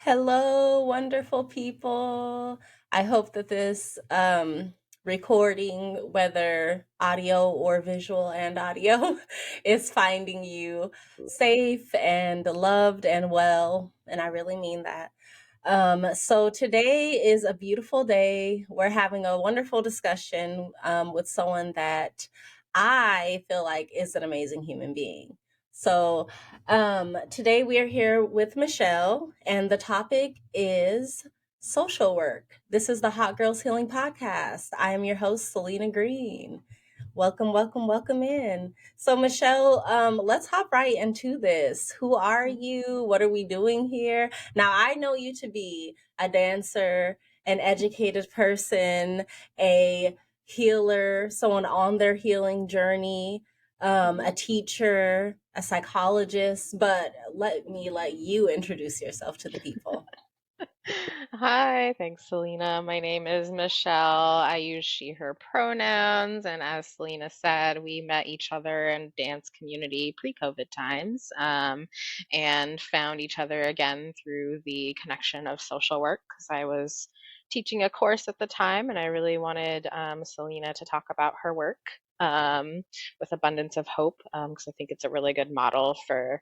Hello, wonderful people. I hope that this recording, whether audio or visual and audio, is finding you safe and loved and well. And I really mean that. So today is a beautiful day. We're having a wonderful discussion with someone that I feel like is an amazing human being. So today we are here with Michelle, and the topic is social work. This is the Hot Girls Healing Podcast. I am your host, Salenna Green. Welcome, welcome, welcome in. So, Michelle, let's hop right into this. Who are you? What are we doing here? Now, I know you to be a dancer, an educated person, a healer, someone on their healing journey, a teacher, a psychologist, but let you introduce yourself to the people. Hi, thanks, Selena. My name is Michelle. I use she, her pronouns. And as Selena said, we met each other in dance community pre-COVID times and found each other again through the connection of social work because I was teaching a course at the time and I really wanted Selena to talk about her work with abundance of hope because I think it's a really good model for,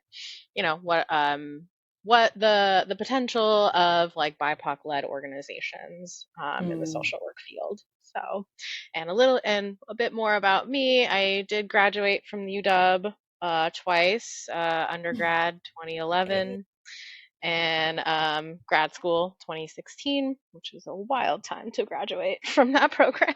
you know, what the potential of like BIPOC led organizations in the Mm. social work field. So, and a bit more about me. I did graduate from the UW twice, undergrad Hey. 2011 and grad school 2016, which was a wild time to graduate from that program.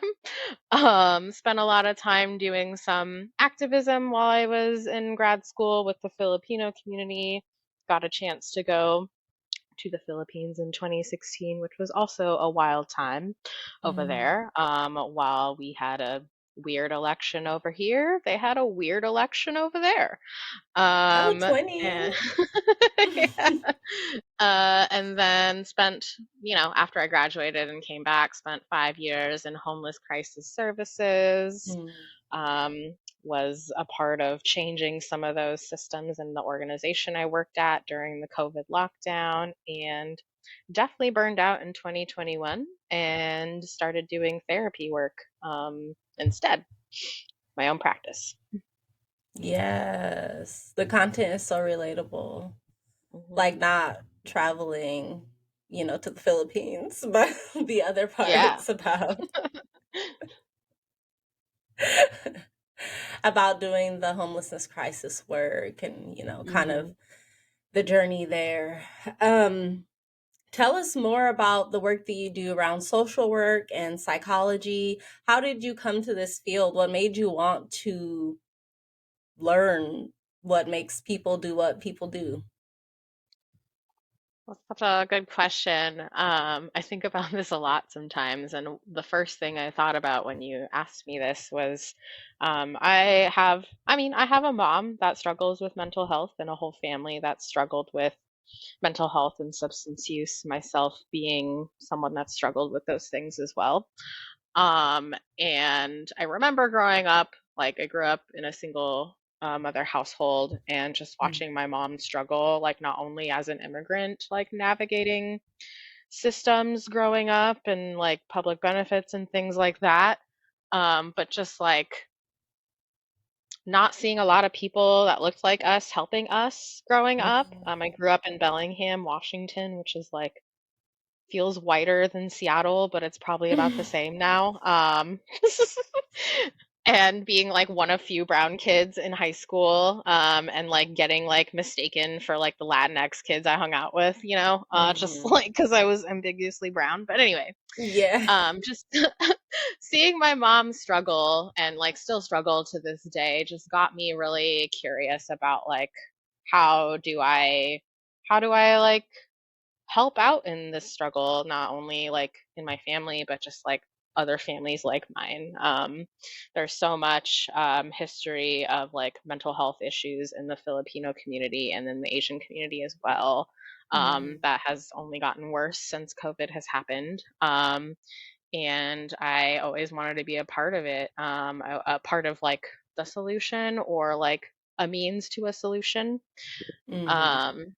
Spent a lot of time doing some activism while I was in grad school with the Filipino community. Got a chance to go to the Philippines in 2016, which was also a wild time over Mm. there. While we had a weird election over here, they had a weird election over there. Oh, And twinning. yeah. And then spent, after I graduated and came back, spent 5 years in homeless crisis services. Mm. Um, was a part of changing some of those systems in the organization I worked at during the COVID lockdown, and definitely burned out in 2021 and started doing therapy work instead, my own practice. Yes, the content is so relatable. Like Hmm. not traveling, to the Philippines, but the other Yeah. parts about about doing the homelessness crisis work and, kind of Hmm. the journey there. Um, Tell us more about the work that you do around social work and psychology. How did you come to this field? What made you want to learn what makes people do what people do? That's such a good question. I think about this a lot sometimes, and the first thing I thought about when you asked me this was, I have a mom that struggles with mental health and a whole family that struggled with mental health and substance use, myself being someone that struggled with those things as well. And I remember growing up, like I grew up in a single mother household and just Mm. watching my mom struggle, like not only as an immigrant, like navigating systems growing up and like public benefits and things like that, but just like not seeing a lot of people that looked like us helping us growing up. Mm. I grew up in Bellingham, Washington, which is like feels whiter than Seattle, but it's probably about the same now. And being like one of few brown kids in high school, and like getting like mistaken for like the Latinx kids I hung out with, just Mhm. like because I was ambiguously brown. But anyway, Yeah. just seeing my mom struggle and like still struggle to this day just got me really curious about like how do I how do I like help out in this struggle, not only like in my family, but just like other families like mine. There's so much history of like mental health issues in the Filipino community and in the Asian community as well. Mm. That has only gotten worse since COVID has happened. And I always wanted to be a part of it, a part of like the solution or like a means to a solution. Mhm. Um,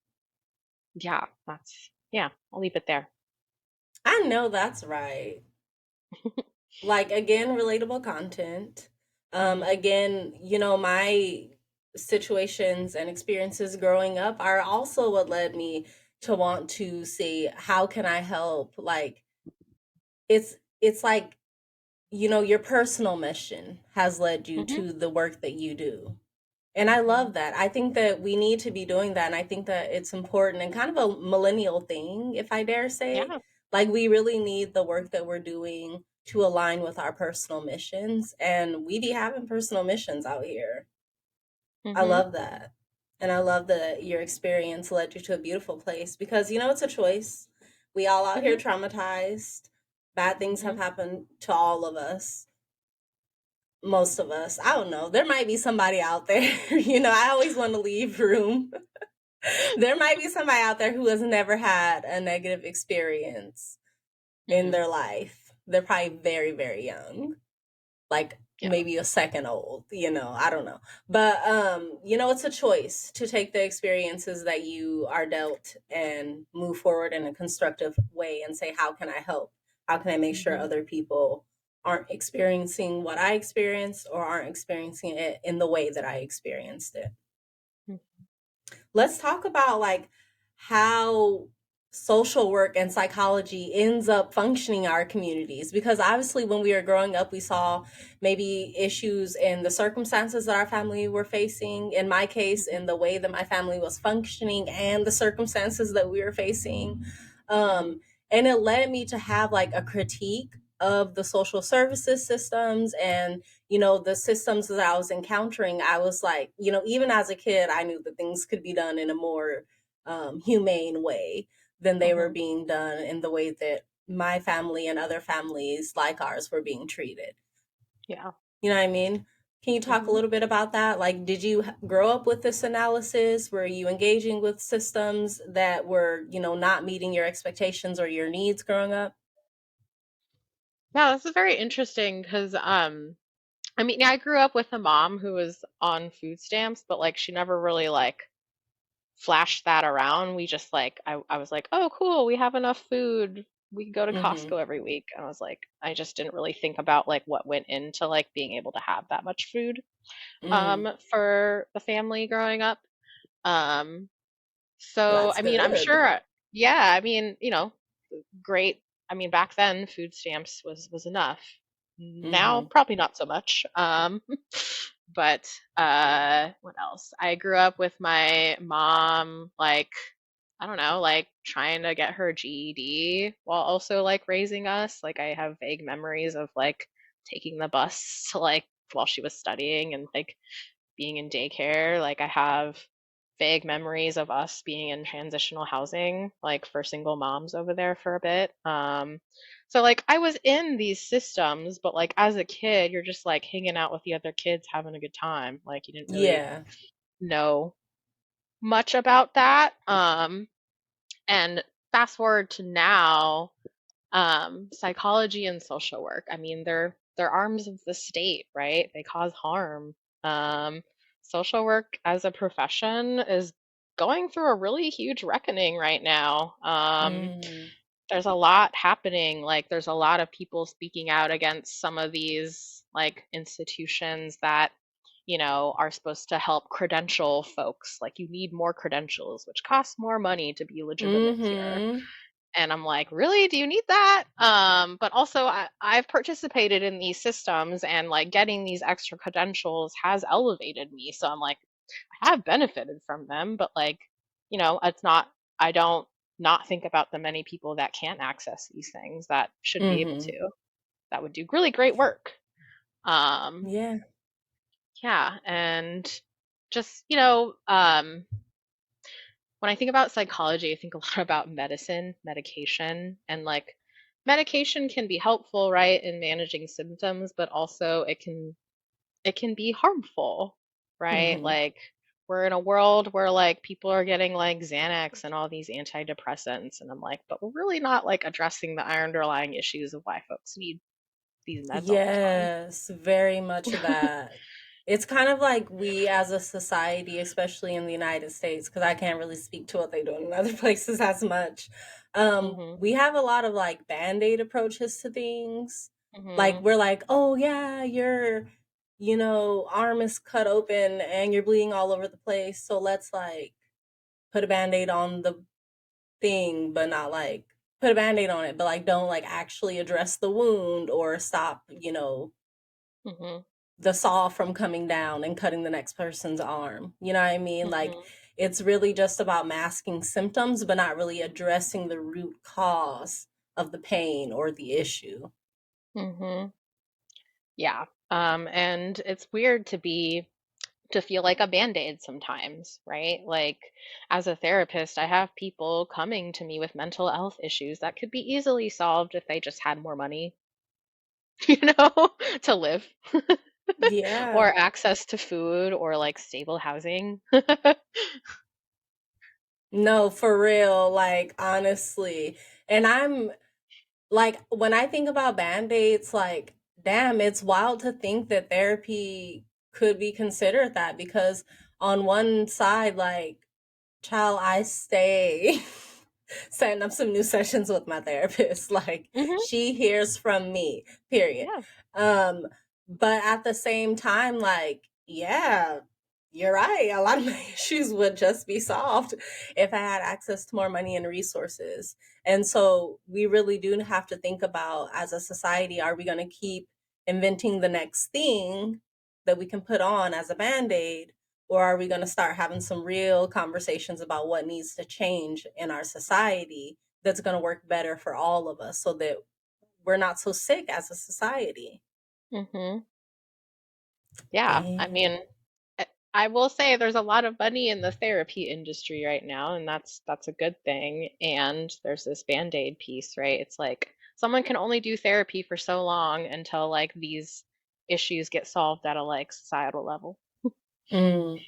yeah, that's Yeah, I'll leave it there. I know that's right. Like, again, relatable content. Hmm. Again, my situations and experiences growing up are also what led me to want to see how can I help. Like, it's like, your personal mission has led you Hmm. to the work that you do. And I Hmm. love that. I think that we need to be doing that. And I think that it's important and kind of a millennial thing, if I dare say. Yeah. Like, we really need the work that we're doing to align with our personal missions. And we be having personal missions out here. I Hmm. love that. And I love that your experience led you to a beautiful place because, it's a choice. We all out here Hmm. traumatized. Bad things have Hmm. happened to all of us, most of us. I don't know. There might be somebody out there. I always want to leave room. There might be somebody out there who has never had a negative experience in Hmm. their life. They're probably very, very young, like Yeah. maybe a second old, I don't know. But it's a choice to take the experiences that you are dealt and move forward in a constructive way and say, how can I help? How can I make sure Hmm. other people aren't experiencing what I experienced or aren't experiencing it in the way that I experienced it? Let's talk about like how social work and psychology ends up functioning in our communities, because obviously when we were growing up we saw maybe issues in the circumstances that our family were facing, in my case in Hmm. the way that my family was functioning and the circumstances that we were facing. Hmm. And it led me to have like a critique of the social services systems and the systems that I was encountering. I was like, even as a kid, I knew that things could be done in a more humane way than they were Hmm. being done in the way that my family and other families like ours were being treated. Yeah. You know what I mean? Can you talk a Hmm. little bit about that? Like, did you grow up with this analysis? Were you engaging with systems that were, not meeting your expectations or your needs growing up? Yeah, this is very interesting because I mean, yeah, I grew up with a mom who was on food stamps, but like she never really like flashed that around. We just like I was like, "Oh, cool, we have enough food. We can go to Mm-hmm. Costco every week." And I was like, I just didn't really think about like what went into like being able to have that much food Mm. for the family growing up. Um so That's I mean, I'm good. sure yeah, I mean, great. I mean, back then food stamps was enough. Now Mm-hmm. probably not so much. But what else? I grew up with my mom like I don't know, like trying to get her GED while also like raising us. Like I have vague memories of like taking the bus to like while she was studying and like being in daycare. Like I have vague memories of us being in transitional housing, like for single moms over there for a bit. So like I was in these systems, but like as a kid, you're just like hanging out with the other kids, having a good time. Like you didn't really Yeah. know much about that. And fast forward to now, psychology and social work. I mean, they're arms of the state, right? They cause harm. Um, Social work as a profession is going through a really huge reckoning right now. Mm. There's a lot happening. Like, there's a lot of people speaking out against some of these like institutions that are supposed to help credential folks. Like, you need more credentials, which costs more money to be legitimate here. Mhm. And I'm like, really? Do you need that? But also, I've participated in these systems, and like getting these extra credentials has elevated me. So I'm like, I have benefited from them, but like, it's not, I don't not think about the many people that can't access these things that should be able Mhm. to, that would do really great work. Um, Yeah. yeah. And just, when I think about psychology, I think a lot about medicine, medication, and like medication can be helpful, right, in managing symptoms, but also it can be harmful, right? Mhm. Like we're in a world where like people are getting like Xanax and all these antidepressants, and I'm like, but we're really not like addressing the underlying issues of why folks need these meds all the time. Yes, very much of that. It's kind of like we as a society, especially in the United States, because I can't really speak to what they do in other places as much. Mhm. We have a lot of like band-aid approaches to things. Like Mhm. we're like, oh yeah, your, arm is cut open and you're bleeding all over the place. So let's like put a band-aid on the thing, but not like put a band-aid on it, but like don't like actually address the wound or stop, Mhm. the saw from coming down and cutting the next person's arm. You know what I mean? Like Mhm. it's really just about masking symptoms, but not really addressing the root cause of the pain or the issue. Mhm. Yeah. And it's weird to feel like a band-aid sometimes, right? Like as a therapist, I have people coming to me with mental health issues that could be easily solved if they just had more money, you know, to live Yeah. or access to food or like stable housing. No, for real. Like honestly. And I'm like when I think about band-aids, like damn, it's wild to think that therapy could be considered that because on one side, like child, I stay setting up some new sessions with my therapist. Like Hmm. she hears from me, period. Yeah. Um, but at the same time, like, yeah, you're right. A lot of my issues would just be solved if I had access to more money and resources. And so we really do have to think about as a society, are we going to keep inventing the next thing that we can put on as a band-aid? Or are we going to start having some real conversations about what needs to change in our society that's going to work better for all of us so that we're not so sick as a society? Hmm. Yeah. I Dang. mean, I will say there's a lot of money in the therapy industry right now, and that's a good thing. And there's this Band-Aid piece, right? It's like someone can only do therapy for so long until like these issues get solved at a like societal level. Mm.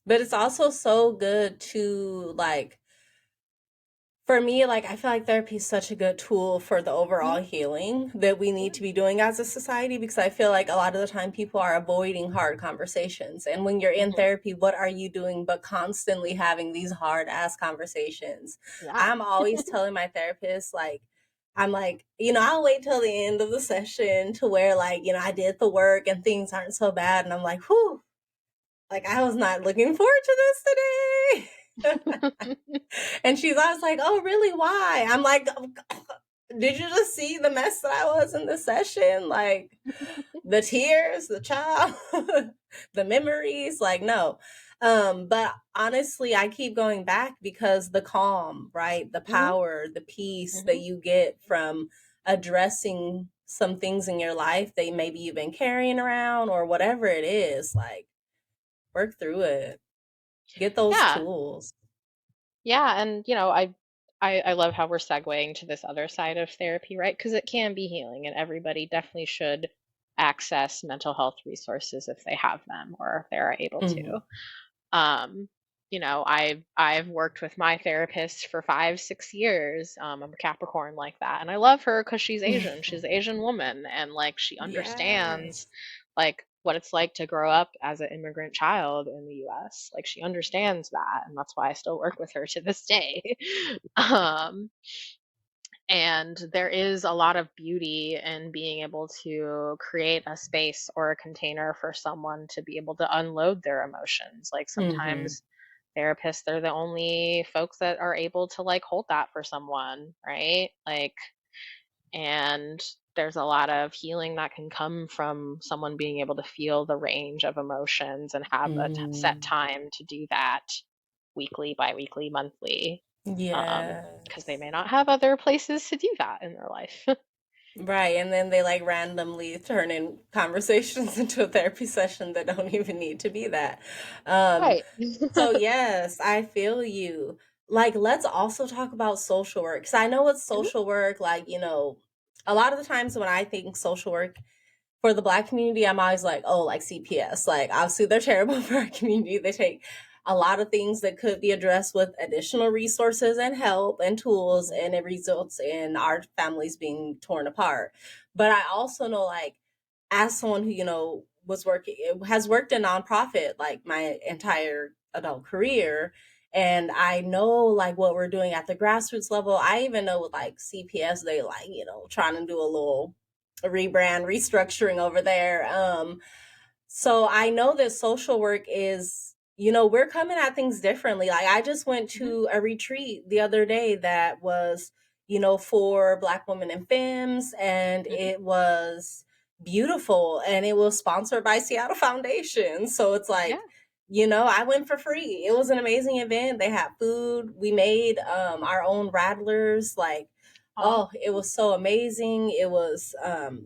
But it's also so good to like for me, like I feel like therapy is such a good tool for the overall Mhm. healing that we need Yeah. to be doing as a society because I feel like a lot of the time people are avoiding hard conversations. And when you're in Hmm. therapy, what are you doing but constantly having these hard ass conversations? Yeah. I'm always telling my therapist, like, I'm like, I'll wait till the end of the session to where, like, I did the work and things aren't so bad. And I'm like, whew, like, I was not looking forward to this today. And she's always like, "Oh, really? Why?" I'm like, "Did you just see the mess that I was in the session? Like the tears, the child, the memories. Like, no." But honestly, I keep going back because the calm, right? The Hmm. power, the peace that Hmm. you get from addressing some things in your life that maybe you've been carrying around or whatever it is, like work through it. Get those Yeah. tools. Yeah, and I love how we're segueing to this other side of therapy, right? Because it can be healing, and everybody definitely should access mental health resources if they have them or if they're able Mhm. to. Um, I've worked with my therapist for 5, 6 years. I'm a Capricorn like that, and I love her because she's Asian. She's an Asian woman, and like she understands Yes. like what it's like to grow up as an immigrant child in the U.S. Like she understands that, and that's why I still work with her to this day. um, and there is a lot of beauty in being able to create a space or a container for someone to be able to unload their emotions. Like Mhm. sometimes therapists, they're the only folks that are able to like hold that for someone, right? Like, and there's a lot of healing that can come from someone being able to feel the range of emotions and have a set Mm. time to do that weekly, bi-weekly, monthly, because they Yes. may not have other places to do that in their life. Right, and then they like randomly turn in conversations into a therapy session that don't even need to be that. Um, Right. so yes, I feel you. Like, let's also talk about social work. Because I know it's Mhm. social work, like, a lot of the times when I think social work for the Black community, I'm always like, oh, like CPS. Like, obviously, they're terrible for our community. They take a lot of things that could be addressed with additional resources and help and tools, Mhm. and it results in our families being torn apart. But I also know, like, as someone who, was working has worked in nonprofit like my entire adult career, and I know like what we're doing at the grassroots level. I even know with like CPS, they like, trying to do a little rebrand, restructuring over there. So I know that social work is, we're coming at things differently. Like I just went Hmm. to a retreat the other day that was, for Black women and femmes, and Hmm. it was beautiful, and it was sponsored by Seattle Foundation. So it's Yeah. like, I went for free. It was an amazing event. They had food. We made our own rattlers. Like, Aw. oh, it was so amazing. It was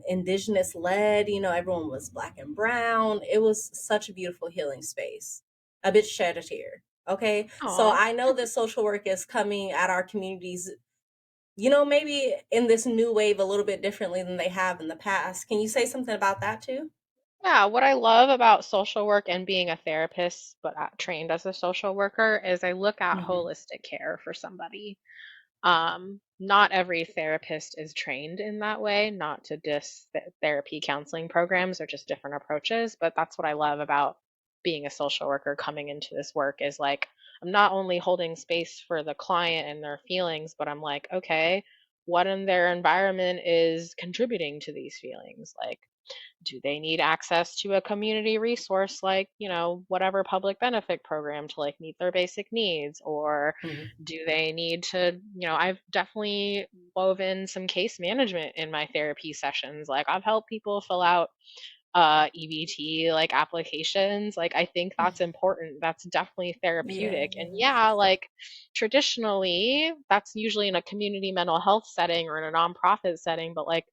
indigenous led, everyone was Black and brown. It was such a beautiful healing space. A bit shed a tear. Okay. So Aw. I know that social work is coming at our communities, maybe in this new wave a little bit differently than they have in the past. Can you say something about that too? Yeah, what I love about social work and being a therapist, but trained as a social worker, is I look at Hmm. holistic care for somebody. Not every therapist is trained in that way, not to diss therapy counseling programs or just different approaches, but that's what I love about being a social worker coming into this work is like I'm not only holding space for the client and their feelings, but I'm like, okay, what in their environment is contributing to these feelings? Like, do they need access to a community resource like, whatever public benefit program to like meet their basic needs? Or Hmm. do they need to, I've definitely woven some case management in my therapy sessions. Like I've helped people fill out EBT like applications. Like I think that's important. That's definitely therapeutic. And yeah, Yes. like traditionally that's usually in a community mental health setting or in a nonprofit setting, but like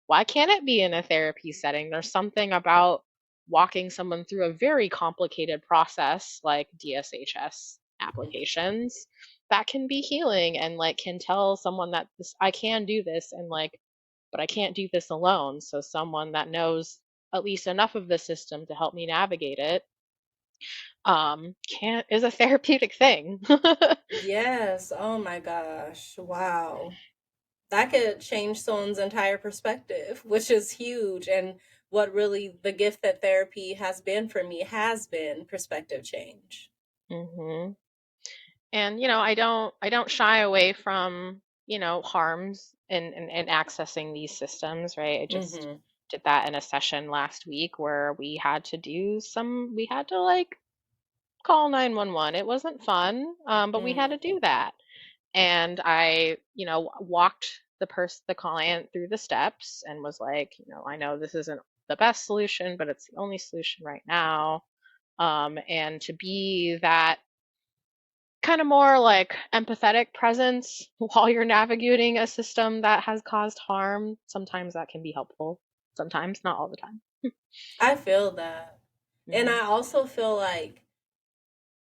why can't it be in a therapy setting? There's something about walking someone through a very complicated process like DSHS applications that can be healing and like can tell someone that this I can do this and like but I can't do this alone. So someone that knows at least enough of the system to help me navigate it can is a therapeutic thing. Yes. Oh my gosh. Wow. That could change someone's entire perspective, which is huge. And what really the gift that therapy has been for me has been perspective change. Hmm. And I don't shy away from harms in accessing these systems, right? I just Hmm. did that in a session last week where we had to like call 911. It wasn't fun, but we had to Mm. do that. And I walked the client through the steps and was like, I know this isn't the best solution, but it's the only solution right now. And to be that kind of more like empathetic presence while you're navigating a system that has caused harm, sometimes that can be helpful. Sometimes, not all the time. I feel that. And Hmm. I also feel like,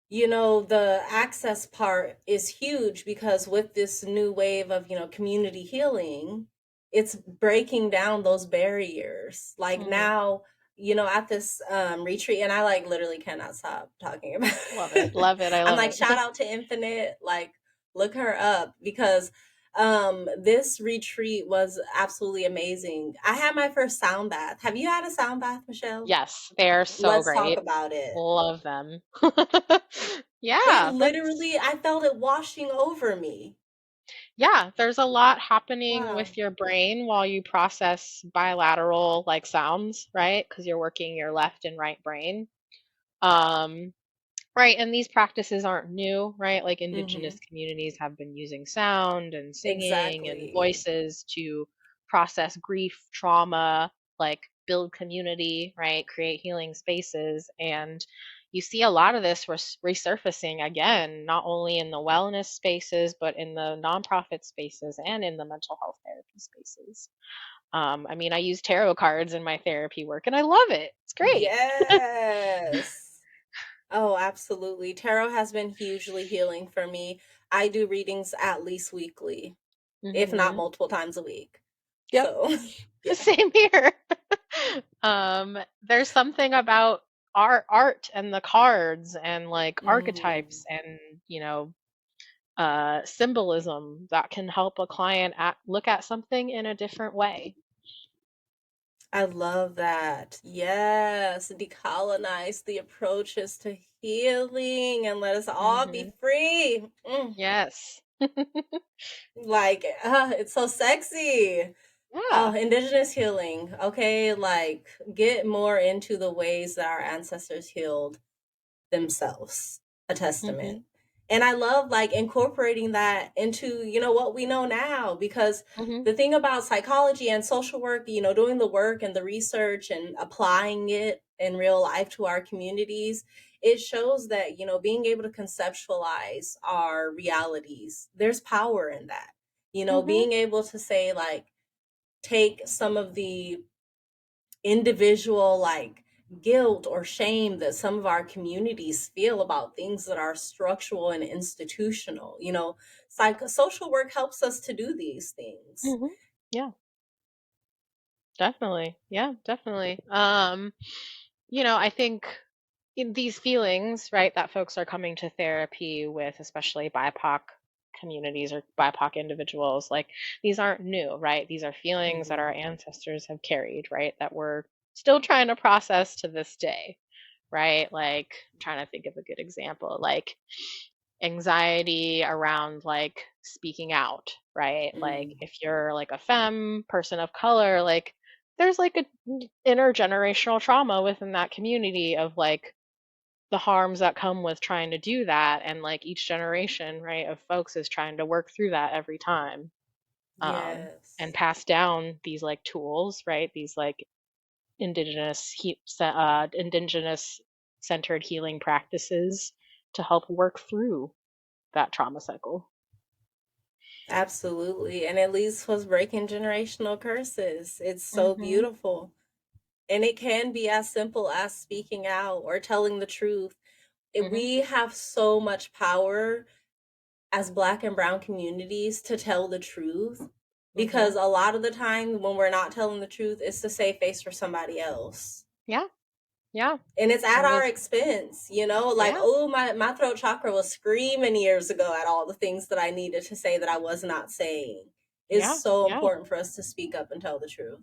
the access part is huge because with this new wave of, community healing, it's breaking down those barriers. Like Hmm. now, at this retreat, and I like literally cannot stop talking about Love it. it. Love it. I I'm love like, shout it. out to Infinite, like look her up because this retreat was absolutely amazing. I had my first sound bath. Have you had a sound bath, Michelle? Yes, they're so Let's talk great. about it. Love them. It Yeah, that's literally, I felt it washing over me. yeah, there's a lot happening Wow. with your brain while you process bilateral like sounds, right? Because you're working your left and right brain. Um, right, and these practices aren't new, right? Like indigenous Hmm. communities have been using sound and singing and Exactly. voices to process grief, trauma, like build community, right? Create healing spaces. And you see a lot of this resurfacing again, not only in the wellness spaces, but in the nonprofit spaces and in the mental health therapy spaces. I mean, I use tarot cards in my therapy work and I love it. It's great. Yes. Oh, absolutely. Tarot has been hugely healing for me. I do readings at least weekly, if not Hmm. multiple times a week. Yep. So, yeah. Same here. There's something about art and the cards and like Mm. archetypes and symbolism that can help a client look at something in a different way. I love that. Yes, decolonize the approaches to healing and let us all be Hmm. free. Yes. Like, it's so sexy. Yeah. Oh, indigenous healing. Okay, like get more into the ways that our ancestors healed themselves. A Hmm. testament. And I love like incorporating that into, what we know now, because Hmm. the thing about psychology and social work, doing the work and the research and applying it in real life to our communities, it shows that, being able to conceptualize our realities, there's power in that. Hmm. Being able to say like take some of the individual like guilt or shame that some of our communities feel about things that are structural and institutional. Social work helps us to do these things. Hmm. Yeah, definitely. Yeah, definitely. I think in these feelings, right, that folks are coming to therapy with, especially BIPOC communities or BIPOC individuals, like these aren't new, right? These are feelings that our Hmm. ancestors have carried, right? That we're still trying to process to this day, right? Like, I'm trying to think of a good example, like anxiety around like speaking out, right? Like, Mm. if you're like a femme, person of color, like, there's like a intergenerational trauma within that community of like the harms that come with trying to do that, and like each generation, right, of folks is trying to work through that every time, and Yes, pass down these like tools, right, these like indigenous centered healing practices to help work through that trauma cycle. absolutely. And it leads to us breaking generational curses. It's so Mhm. beautiful. And it can be as simple as speaking out or telling the truth. Mhm. We have so much power as Black and brown communities to tell the truth, because Mhm. a lot of the time when we're not telling the truth, it's to save face for somebody else. Yeah. Yeah. And it's at And our this. expense, like, Yeah. oh, my throat chakra was screaming years ago at all the things that I needed to say that I was not saying. It's Yeah. so Yeah. important for us to speak up and tell the truth.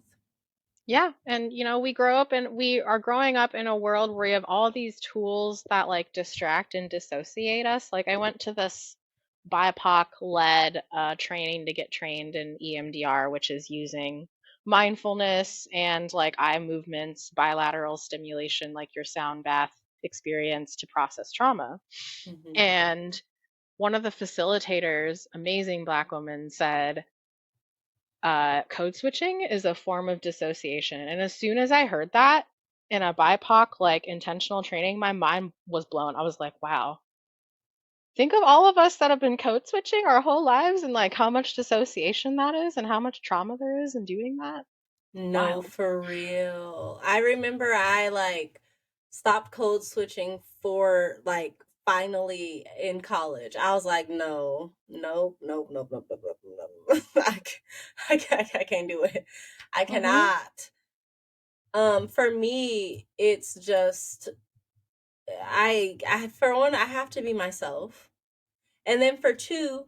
Yeah, and we are growing up in a world where we have all these tools that like distract and dissociate us. Like I went to this BIPOC led training to get trained in EMDR, which is using mindfulness and like eye movements, bilateral stimulation, like your sound bath experience to process trauma. Hmm. And one of the facilitators, amazing Black woman, said, code switching is a form of dissociation. And as soon as I heard that in a BIPOC like intentional training, my mind was blown. I was like, wow, think of all of us that have been code switching our whole lives and like how much dissociation that is and how much trauma there is in doing that. No, Wild. for real. I remember I like stopped code switching for like finally in college. I was like, no, nope, nope, nope, nope, nope, nope, nope. I can't do it. I Mhm. cannot. For me, it's just I for one, I have to be myself. And then for two,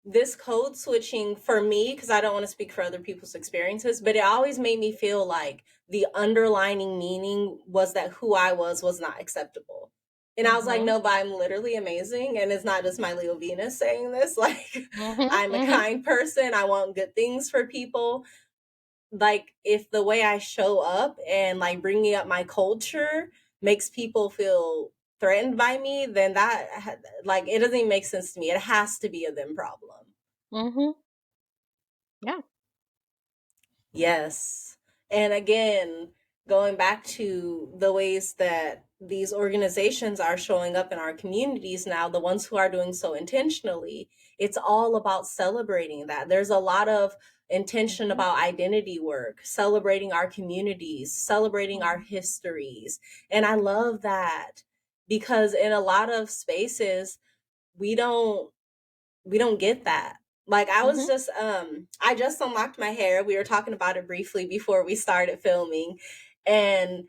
this code switching for me, because I don't want to speak for other people's experiences, but it always made me feel like the underlining meaning was that who I was not acceptable. And I was like, Mhm. no, but I'm literally amazing. And it's not just my Leo Venus saying this. Like, Mhm. I'm a Mhm. kind person. I want good things for people. Like, if the way I show up and like bringing up my culture makes people feel threatened by me, then like, it doesn't even make sense to me. It has to be a them problem. Mhm. Yeah. Yes. And again, going back to the ways that these organizations are showing up in our communities now, the ones who are doing so intentionally, it's all about celebrating that. There's a lot of intention Mhm. about identity work, celebrating our communities, celebrating our Mhm. histories. And I love that, because in a lot of spaces, we don't we don't get that. Like, Mhm. I just unlocked my hair. We were talking about it briefly before we started filming. And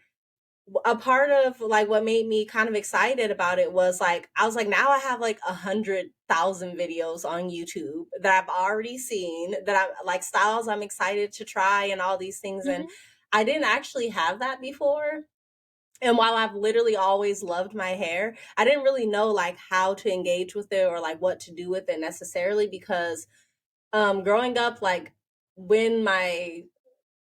a part of like what made me kind of excited about it was like I was like, now I have like 100,000 videos on YouTube that I've already seen, that I'm like styles I'm excited to try and all these things. And Mhm. I didn't actually have that before. And while I've literally always loved my hair, I didn't really know like how to engage with it or like what to do with it necessarily, because growing up, like when my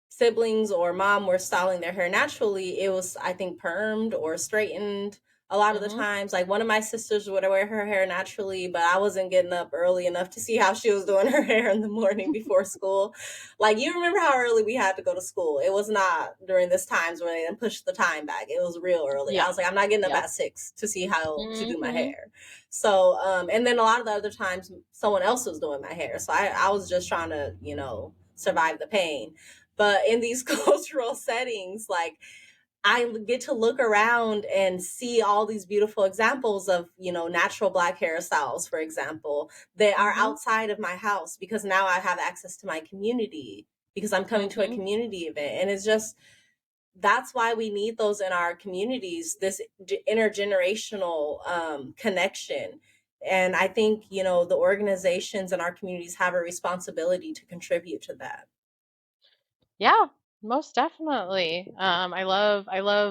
siblings or mom were styling their hair naturally, it was, I think, permed or straightened a lot of the Mm-hmm. times. Like one of my sisters would wear her hair naturally, but I wasn't getting up early enough to see how she was doing her hair in the morning before school. Like you remember how early we had to go to school. It was not during this times when they didn't push the time back. It was real early. I Yeah. was like, I'm not getting up Yep. at 6 to see how to do my Mm-hmm. hair. So, and then a lot of the other times someone else was doing my hair. So I was just trying to, survive the pain. But in these cultural settings, like I get to look around and see all these beautiful examples of, natural black hairstyles, for example, that are Mm-hmm. outside of my house because now I have access to my community because I'm coming to a Mm-hmm. community event. And it's just, that's why we need those in our communities, this intergenerational connection. And I think, the organizations in our communities have a responsibility to contribute to that. Yeah, most definitely. I love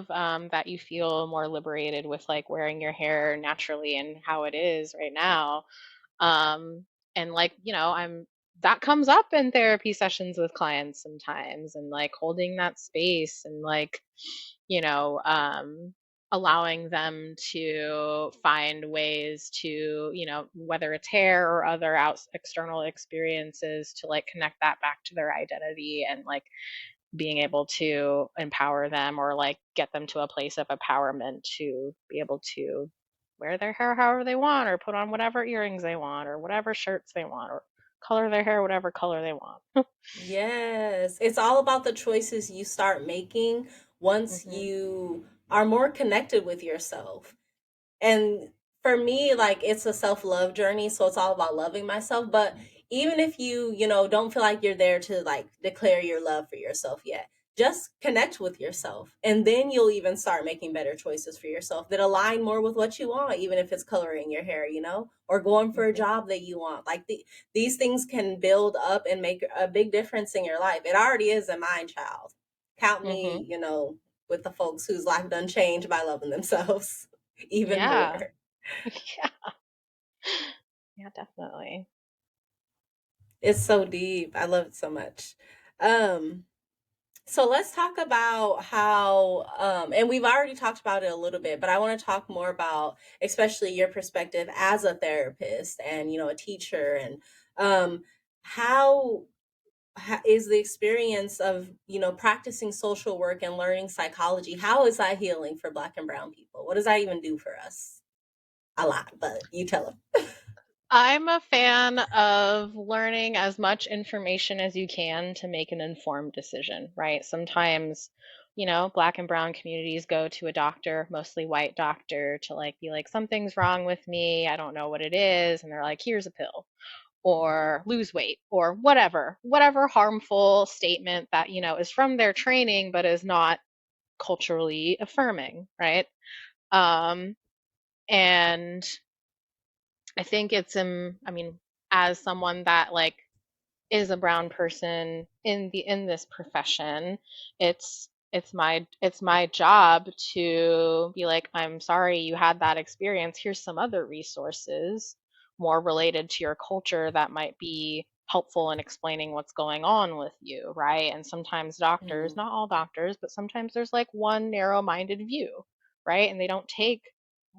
that you feel more liberated with like wearing your hair naturally and how it is right now. Um, and like, I'm that comes up in therapy sessions with clients sometimes, and like holding that space and like, you know, um, allowing them to find ways to, whether it's hair or other external experiences to like connect that back to their identity and like being able to empower them or like get them to a place of empowerment to be able to wear their hair however they want or put on whatever earrings they want or whatever shirts they want or color their hair whatever color they want. Yes, it's all about the choices you start making once Hmm. you are more connected with yourself. And for me, like it's a self-love journey, so it's all about loving myself. But even if you, don't feel like you're there to like declare your love for yourself yet, just connect with yourself. And then you'll even start making better choices for yourself that align more with what you want, even if it's coloring your hair, or going for a Hmm. job that you want. Like these things can build up and make a big difference in your life. It already is in mine, child. Count Hmm. me, with the folks whose life done changed by loving themselves even Yeah. more. Yeah. Yeah, definitely. It's so deep. I love it so much. Um, so let's talk about how, and we've already talked about it a little bit, but I want to talk more about, especially your perspective as a therapist and, a teacher, and how is the experience of, practicing social work and learning psychology, how is that healing for Black and Brown people? What does that even do for us? A lot, but you tell them. I'm a fan of learning as much information as you can to make an informed decision, right? Sometimes, black and brown communities go to a doctor, mostly white doctor, to like be like, something's wrong with me. I don't know what it is. And they're like, here's a pill or lose weight or whatever harmful statement that, is from their training, but is not culturally affirming, right? Um, and I think I mean, as someone that like is a brown person in this profession, it's my job to be like, I'm sorry you had that experience. Here's some other resources more related to your culture that might be helpful in explaining what's going on with you, right? And sometimes doctors, Mm, not all doctors, but sometimes there's like one narrow-minded view, right? And they don't take,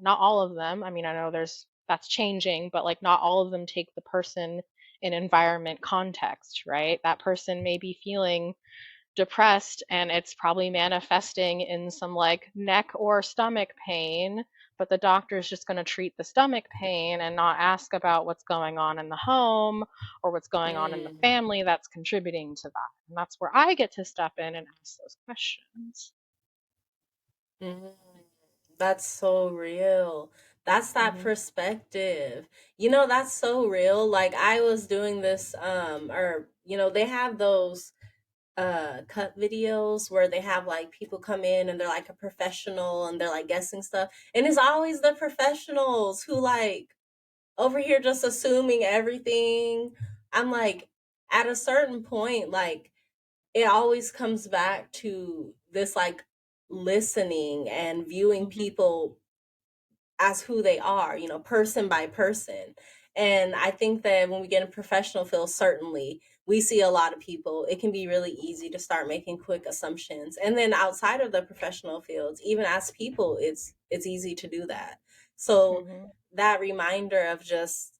not all of them. I mean, I know that's changing, but like not all of them take the person in environment context, right? That person may be feeling depressed and it's probably manifesting in some like neck or stomach pain, but the doctor is just going to treat the stomach pain and not ask about what's going on in the home or what's going on in the mm, family that's contributing to that. And that's where I get to step in and ask those questions. mm. That's so real. That's that Hmm. perspective. That's so real. Like I was doing this or they have those cut videos where they have like people come in and they're like a professional and they're like guessing stuff. And it's always the professionals who like over here just assuming everything. I'm like at a certain point like it always comes back to this like listening and viewing Mhm. people as who they are, person by person. And I think that when we get in professional fields, certainly we see a lot of people. It can be really easy to start making quick assumptions. And then outside of the professional fields, even as people, it's easy to do that. So Mhm. that reminder of just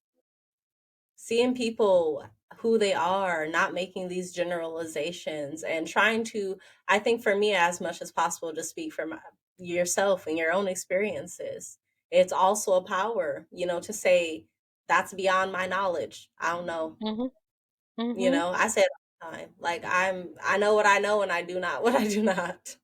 seeing people who they are, not making these generalizations, and trying to, I think for me, as much as possible, to speak from yourself and your own experiences. It's also a power, to say, that's beyond my knowledge. I don't know. Mhm. Mhm. I say it all the time. Like I know what I know and I do not what I do not.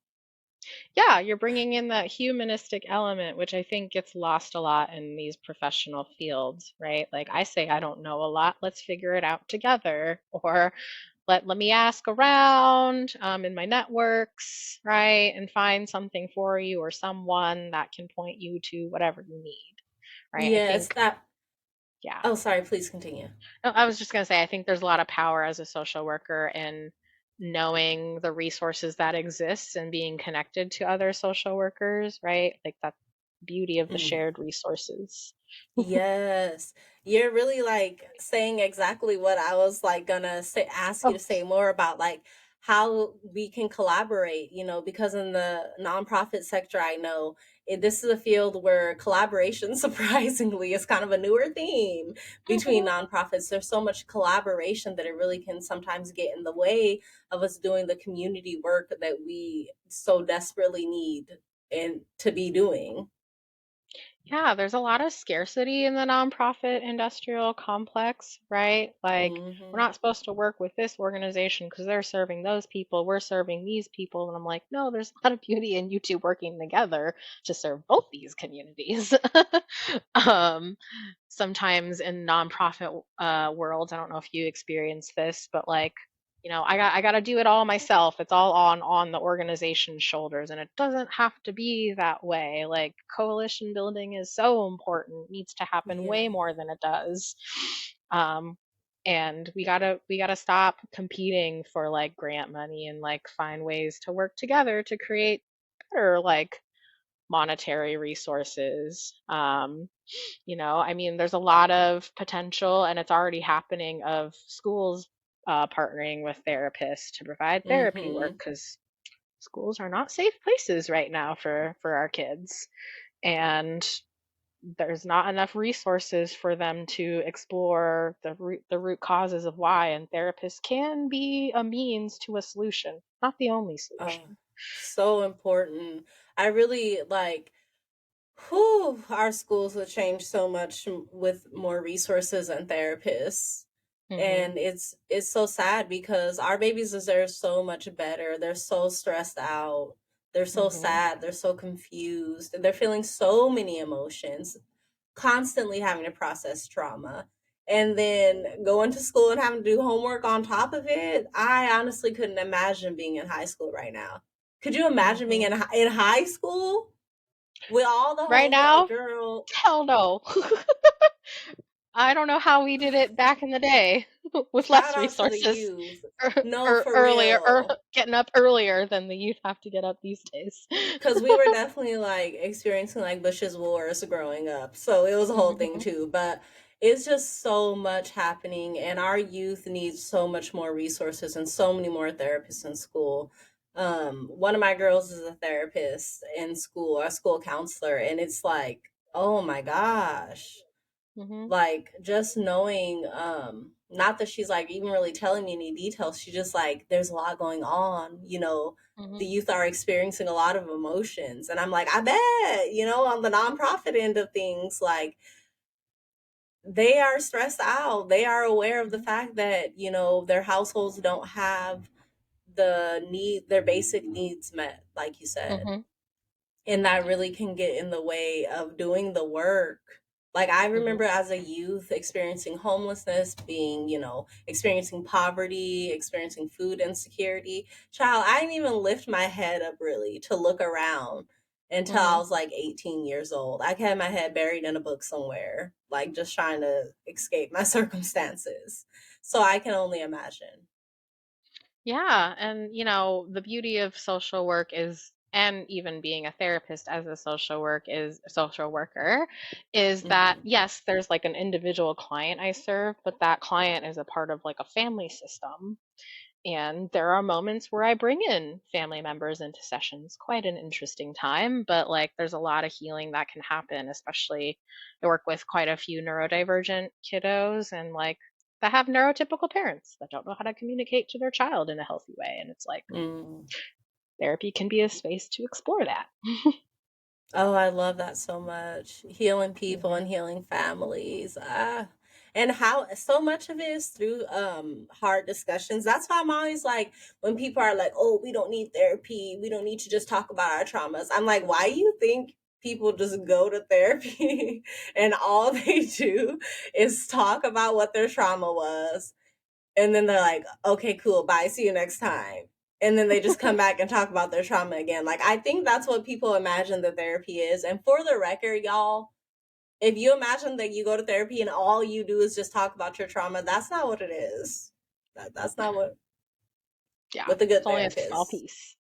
Yeah, you're bringing in that humanistic element, which I think gets lost a lot in these professional fields, right? Like I say, I don't know a lot. Let's figure it out together. Or let me ask around in my networks, right? And find something for you or someone that can point you to whatever you need, right? I Yeah, it's think, that. yeah. Oh, sorry, please continue. No, I was just going to say, I think there's a lot of power as a social worker in knowing the resources that exist and being connected to other social workers, right? Like that beauty of the Mm. shared resources. Yes. You're really like saying exactly what I was like gonna say, ask you Oh, to say more about, like how we can collaborate, because in the nonprofit sector, I know this is a field where collaboration surprisingly is kind of a newer theme between mhm. nonprofits. There's so much collaboration that it really can sometimes get in the way of us doing the community work that we so desperately need and to be doing. Yeah, there's a lot of scarcity in the nonprofit industrial complex, right? Like, we're Hmm. not supposed to work with this organization because they're serving those people, we're serving these people. And I'm like, no, there's a lot of beauty in you two working together to serve both these communities. um, Sometimes in nonprofit worlds, I don't know if you experience this, but like, I got to do it all myself. It's all on the organization's shoulders, and it doesn't have to be that way. Like coalition building is so important, needs to happen Yeah. way more than it does. Um, and we gotta stop competing for like grant money and like find ways to work together to create better like monetary resources. I mean, there's a lot of potential, and it's already happening of schools partnering with therapists to provide therapy work Hmm. because schools are not safe places right now for our kids, and there's not enough resources for them to explore the root causes of why, and therapists can be a means to a solution, not the only Oh, solution. so important. I really like, whew, our schools have changed so much with more resources and therapists. Mhm. And it's so sad because our babies deserve so much better. They're so stressed out. They're so Mhm. sad. They're so confused. And they're feeling so many emotions, constantly having to process trauma. And then going to school and having to do homework on top of it. I honestly couldn't imagine being in high school right now. Could you imagine being Mhm. in high school with all the Right homework, now, girl? hell no. I don't know how we did it back in the day with Shout less out to the resources youth. or, No, or for earlier or real. getting up earlier than the youth have to get up these days. Because we were definitely like experiencing like Bush's wars growing up. So it was a whole thing Mhm. too. But it's just so much happening, and our youth needs so much more resources and so many more therapists in school. One of my girls is a therapist in school, a school counselor, and it's like, oh my gosh, Mhm. like just knowing, not that she's like even really telling me any details, she just like, there's a lot going on, the Mhm. youth are experiencing a lot of emotions, and I'm like, I bet, on the nonprofit end of things, like they are stressed out, they are aware of the Mhm. fact that their households don't have their basic needs met, like you said, Mhm. and that really can get in the way of doing the work. Like I Mhm. remember as a youth experiencing homelessness, being, experiencing poverty, experiencing food insecurity. Child, I didn't even lift my head up really to look around until I Mhm. was like 18 years old. I had my head buried in a book somewhere, like just trying to escape my circumstances. So I can only imagine. Yeah, and the beauty of social work is, and even being a therapist as a social worker, is that Hmm. yes, there's like an individual client I serve, but that client is a part of like a family system. And there are moments where I bring in family members into sessions. Quite an interesting time, but like there's a lot of healing that can happen, especially I work with quite a few neurodivergent kiddos and like that have neurotypical parents that don't know how to communicate to their child in a healthy way. And it's like Mm. therapy can be a space to explore that. Oh, I love that so much. Healing people Hmm. and healing families. And how so much of it is through hard discussions. That's why I'm always like when people are like, "Oh, we don't need therapy. We don't need to just talk about our traumas." I'm like, "Why do you think people just go to therapy and all they do is talk about what their trauma was?" And then they're like, okay, cool, bye, see you next time. And then they just come back and talk about their trauma again. Like, I think that's what people imagine the therapy is. And for the record, y'all, if you imagine that you go to therapy and all you do is just talk about your trauma, that's not what it is. That's not Yeah, what the it's good only a small therapist. piece.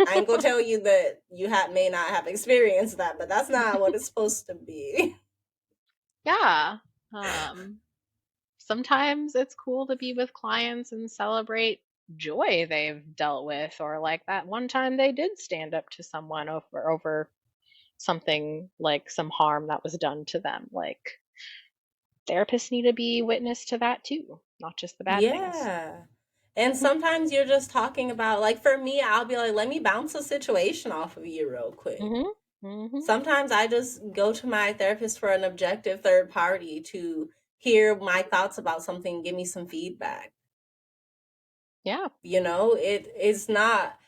I ain't gonna tell you that you may not have experienced that, but that's not what it's supposed to be. Yeah. Um, Sometimes it's cool to be with clients and celebrate joy they've dealt with, or like that one time they did stand up to someone over something like some harm that was done to them. Like therapists need to be witness to that too, not just the bad things. Yeah. And sometimes you're just talking about, like, for me, I'll be like, let me bounce a situation off of you real quick. Mhm. Mhm. Sometimes I just go to my therapist for an objective third party to hear my thoughts about something, give me some feedback. Yeah. It is not,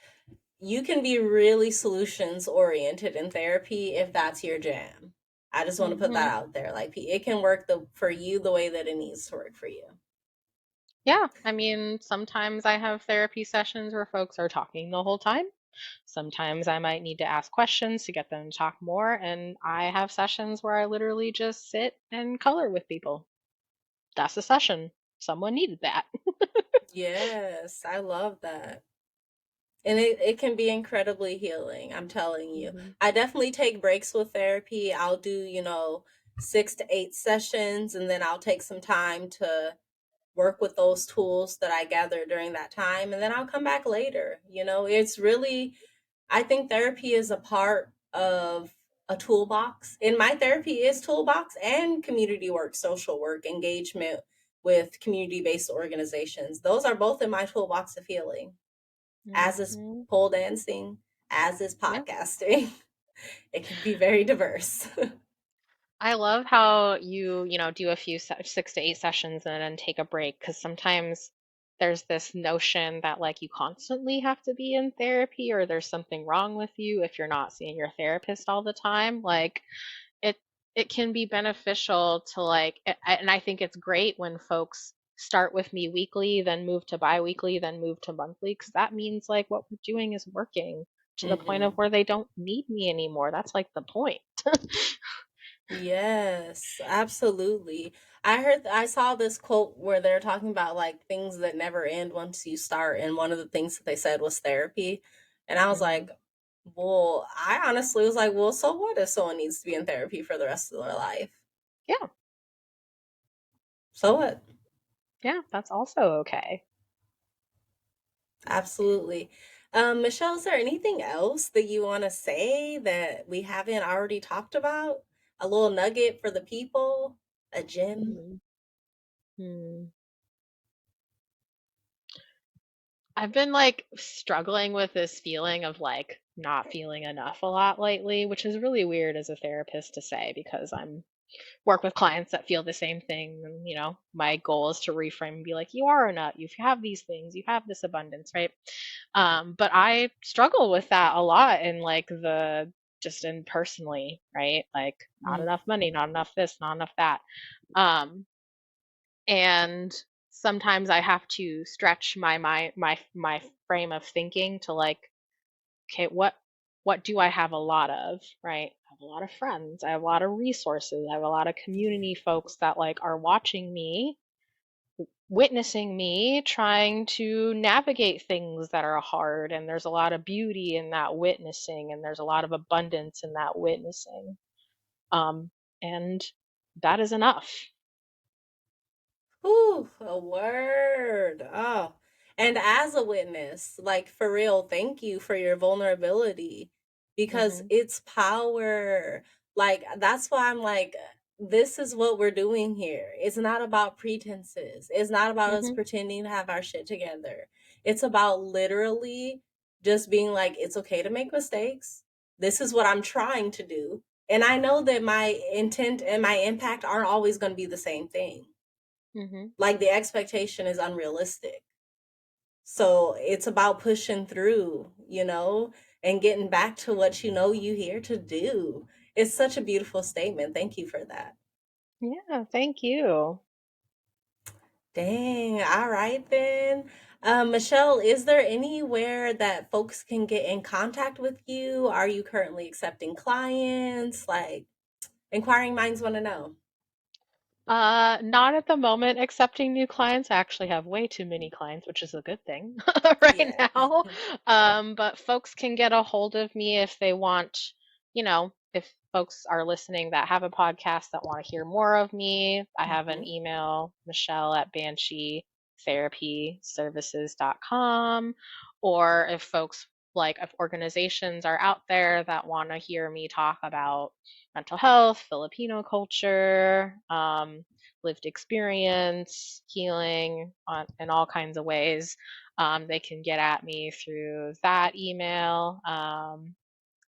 you can be really solutions oriented in therapy if that's your jam. I just want to put that Mhm. out there. Like, it can work for you the way that it needs to work for you. Yeah, I mean, sometimes I have therapy sessions where folks are talking the whole time. Sometimes I might need to ask questions to get them to talk more, and I have sessions where I literally just sit and color with people. That's a session. Someone needed that. Yes, I love that. And it can be incredibly healing, I'm telling you. Hmm. I definitely take breaks with therapy. I'll do, 6 to 8 sessions, and then I'll take some time to work with those tools that I gathered during that time. And then I'll come back later. It's really, I think therapy is a part of a toolbox. And my therapy is toolbox and community work, social work, engagement with community based organizations. Those are both in my toolbox of healing, as is Hmm. pole dancing, as is Yeah. podcasting. It can be very diverse. I love how you do a few 6 to 8 sessions and then take a break because sometimes there's this notion that like you constantly have to be in therapy or there's something wrong with you if you're not seeing your therapist all the time. Like it it can be beneficial to like and I think it's great when folks start with me weekly, then move to biweekly, then move to monthly because that means like what we're doing is working to the point of Hmm. where they don't need me anymore. That's like the point. Yes, absolutely. I saw this quote where they're talking about like things that never end once you start, and one of the things that they said was therapy. And I was Hmm. like, well, I honestly was like, well, so what if someone needs to be in therapy for the rest of their life? Yeah. So what? Yeah, that's also okay. Absolutely. Michelle, is there anything else that you want to say that we haven't already talked about? A little nugget for the people? A gem? Hmm. Hmm. I've been like struggling with this feeling of like not feeling enough a lot lately, which is really weird as a therapist to say because I'm work with clients that feel the same thing. And, my goal is to reframe and be like, you are enough. You have these things. You have this abundance, right? But I struggle with that a lot in like just in personally, right? Like not Mm. enough money, not enough this, not enough that. Um, and sometimes I have to stretch my mind, my frame of thinking to like, okay, what do I have a lot of, right? I have a lot of friends, I have a lot of resources, I have a lot of community folks that like are watching me. witnessing me trying to navigate things that are hard. And there's a lot of beauty in that witnessing, and there's a lot of abundance in that witnessing. Um, and that is enough. Ooh, a word. Oh. And as a witness, like for real, thank you for your vulnerability because Hmm. it's power. Like, that's why I'm like, this is what we're doing here. It's not about pretenses, it's not about us Hmm. pretending to have our shit together. It's about literally just being like, it's okay to make mistakes. This is what I'm trying to do. And I know that my intent and my impact aren't always going to be the same thing, Hmm. like the expectation is unrealistic. So it's about pushing through, and getting back to what you here to do. It's such a beautiful statement. Thank you for that. Yeah, thank you. Dang. All right then. Michelle, is there anywhere that folks can get in contact with you? Are you currently accepting clients? Like, inquiring minds want to know. Not at the moment, accepting new clients. I actually have way too many clients, which is a good thing right Yeah. now. But folks can get a hold of me if they want, if folks are listening that have a podcast that want to hear more of me. I have an Hmm. email, Michelle at bansheetherapyservices.com. Or if folks like, if organizations are out there that want to hear me talk about mental health, Filipino culture, lived experience, healing in all kinds of ways. They can get at me through that email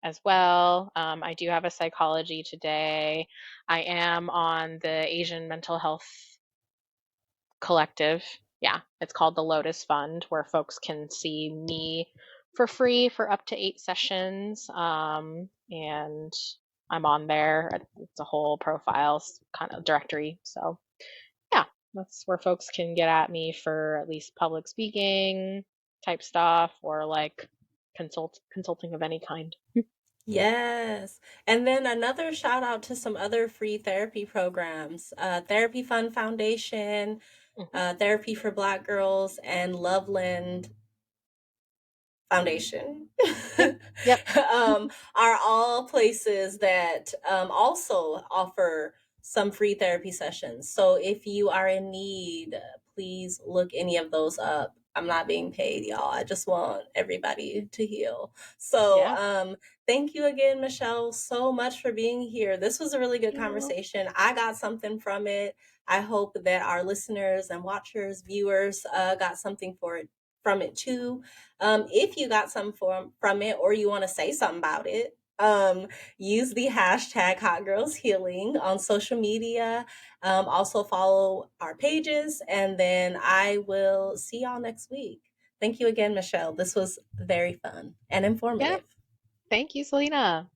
as well. I do have a psychology today. I am on the Asian Mental Health Collective. Yeah, it's called the Lotus Fund, where folks can see me for free for up to 8 sessions. And I'm on there. It's a whole profile kind of directory. So, yeah, that's where folks can get at me for at least public speaking type stuff, or like consulting of any kind. Yes. And then another shout out to some other free therapy programs, Therapy Fund Foundation, Hmm. Therapy for Black Girls, and Loveland Foundation. Yep. Yep. Are all places that also offer some free therapy sessions. So if you are in need, please look any of those up. I'm not being paid, y'all. I just want everybody to heal. So Yeah. thank you again, Michelle, so much for being here. This was a really Thank good you. conversation. I got something from it. I hope that our listeners and watchers, viewers, got something from it too. If you got some from it or you want to say something about it, use the hashtag Hot Girls Healing on social media. Also follow our pages, and then I will see y'all next week. Thank you again, Michelle. This was very fun and Yeah. informative. Thank you, Selena.